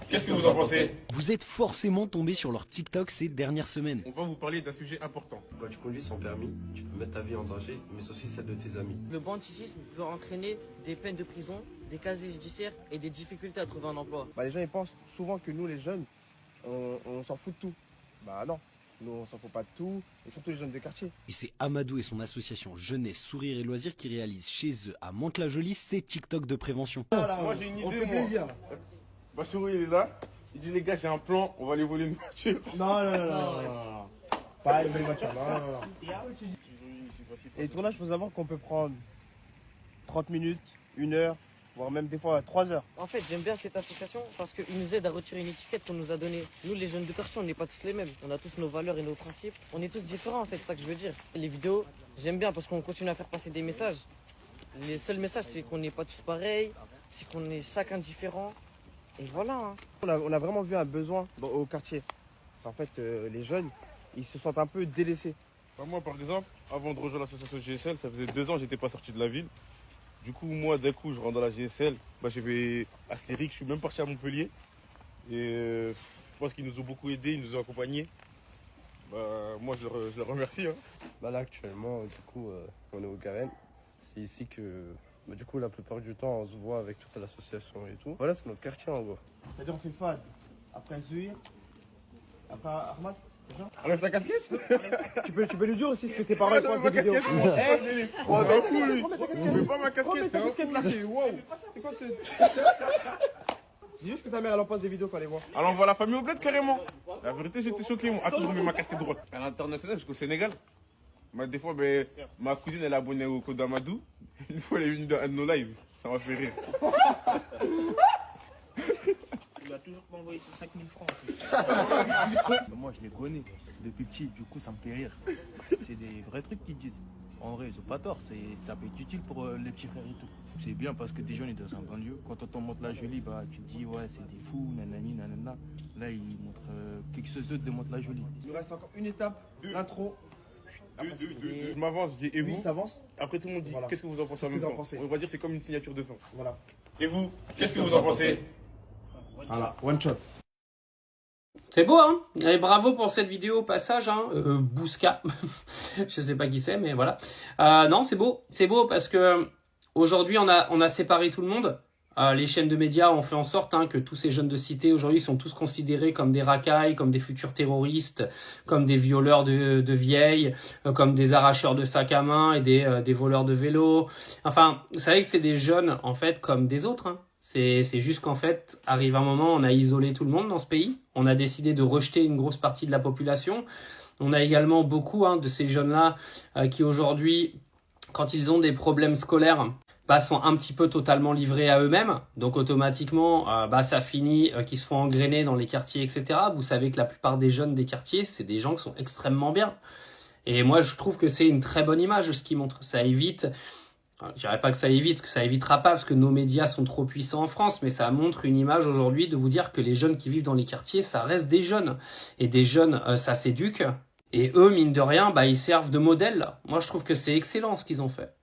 Qu'est-ce que vous en pensez? Vous êtes forcément tombé sur leur TikTok ces dernières semaines. On va vous parler d'un sujet important. Quand tu conduis sans permis, tu peux mettre ta vie en danger, mais aussi celle de tes amis. Le banditisme peut entraîner des peines de prison, des casiers judiciaires et des difficultés à trouver un emploi. Les gens ils pensent souvent que nous les jeunes, on s'en fout de tout. Non, nous on s'en fout pas de tout, et surtout les jeunes de quartier. Et c'est Amadou et son association Jeunesse, Sourire et Loisirs qui réalisent chez eux à Mantes-la-Jolie ces TikTok de prévention. Moi j'ai une idée, moi. Bachourou il est là. Il dit les gars j'ai un plan, on va aller voler une voiture. Non. Pas une belle voiture, non. Et le tournage, il faut savoir qu'on peut prendre 30 minutes, 1 heure, voire même des fois 3 heures. En fait, j'aime bien cette association parce qu'ils nous aident à retirer une étiquette qu'on nous a donnée. Nous, les jeunes de quartier, on n'est pas tous les mêmes. On a tous nos valeurs et nos principes. On est tous différents, en fait, c'est ça que je veux dire. Les vidéos, j'aime bien parce qu'on continue à faire passer des messages. Les seuls messages, c'est qu'on n'est pas tous pareils, c'est qu'on est chacun différent. Et voilà. Hein. On a vraiment vu un besoin au quartier. C'est en fait, les jeunes, ils se sentent un peu délaissés. Moi par exemple, avant de rejoindre l'association GSL, ça faisait 2 ans que j'étais pas sorti de la ville. Du coup, moi d'un coup, je rentre dans la GSL, j'ai fait Astérix, je suis même parti à Montpellier. Et je pense qu'ils nous ont beaucoup aidés, ils nous ont accompagnés. Moi je leur remercie. Hein. Là actuellement, du coup, on est au Garenne. C'est ici que, du coup, la plupart du temps, on se voit avec toute l'association et tout. Voilà, c'est notre quartier en gros. C'est-à-dire on fait Fad, après Zouir, après Ahmad. Enlève ta casquette. Tu peux lui dire aussi ce que tes parents font des vidéos. On met pas ma casquette. Ta casquette là, c'est wow. C'est quoi ce... Dis juste que ta mère elle en passe des vidéos quand elle les voit. Alors on voit la famille au bled carrément. La vérité j'étais choqué moi. Attends, je mets ma casquette droite. À l'international jusqu'au Sénégal. Des fois ma cousine elle est abonnée au code Amadou. Une fois elle est venue dans un de nos lives. Ça m'a fait rire. Il a toujours pas envoyé ses 5000 francs. En plus. Moi, je les connais depuis petit, du coup, ça me fait rire. C'est des vrais trucs qu'ils disent. En vrai, ils ont pas tort, ça peut être utile pour les petits frères et tout. C'est bien parce que des jeunes sont dans un banlieue. Quand on monte la jolie, tu te dis, ouais, c'est des fous, nanani, nanana. Là, ils montrent quelque chose d'autre de monte la jolie. Il nous reste encore une étape, l'intro. Je m'avance, je dis et vous. Oui, s'avance. Après tout le monde dit Voilà. qu'est-ce que vous en pensez en Qu'est-ce même que vous en temps. pensez On va dire c'est comme une signature de fin. Voilà. Et vous, qu'est-ce que vous en pensez? Voilà, one shot. C'est beau, hein? Et bravo pour cette vidéo au passage, hein. Bouska. Je sais pas qui c'est, mais voilà. Non, c'est beau. C'est beau parce que aujourd'hui, on a séparé tout le monde. Les chaînes de médias ont fait en sorte que tous ces jeunes de cité aujourd'hui sont tous considérés comme des racailles, comme des futurs terroristes, comme des violeurs de vieilles, comme des arracheurs de sacs à main et des voleurs de vélos. Enfin, vous savez que c'est des jeunes, en fait, comme des autres, hein. C'est juste qu'en fait, arrive un moment, on a isolé tout le monde dans ce pays. On a décidé de rejeter une grosse partie de la population. On a également beaucoup de ces jeunes-là qui aujourd'hui, quand ils ont des problèmes scolaires, sont un petit peu totalement livrés à eux-mêmes. Donc automatiquement, ça finit qu'ils se font engrainer dans les quartiers, etc. Vous savez que la plupart des jeunes des quartiers, c'est des gens qui sont extrêmement bien. Et moi, je trouve que c'est une très bonne image ce qui montre. Ça évite... Je dirais pas que ça évite, que ça évitera pas parce que nos médias sont trop puissants en France, mais ça montre une image aujourd'hui de vous dire que les jeunes qui vivent dans les quartiers, ça reste des jeunes. Et des jeunes, ça s'éduque. Et eux, mine de rien, ils servent de modèle. Moi, je trouve que c'est excellent ce qu'ils ont fait.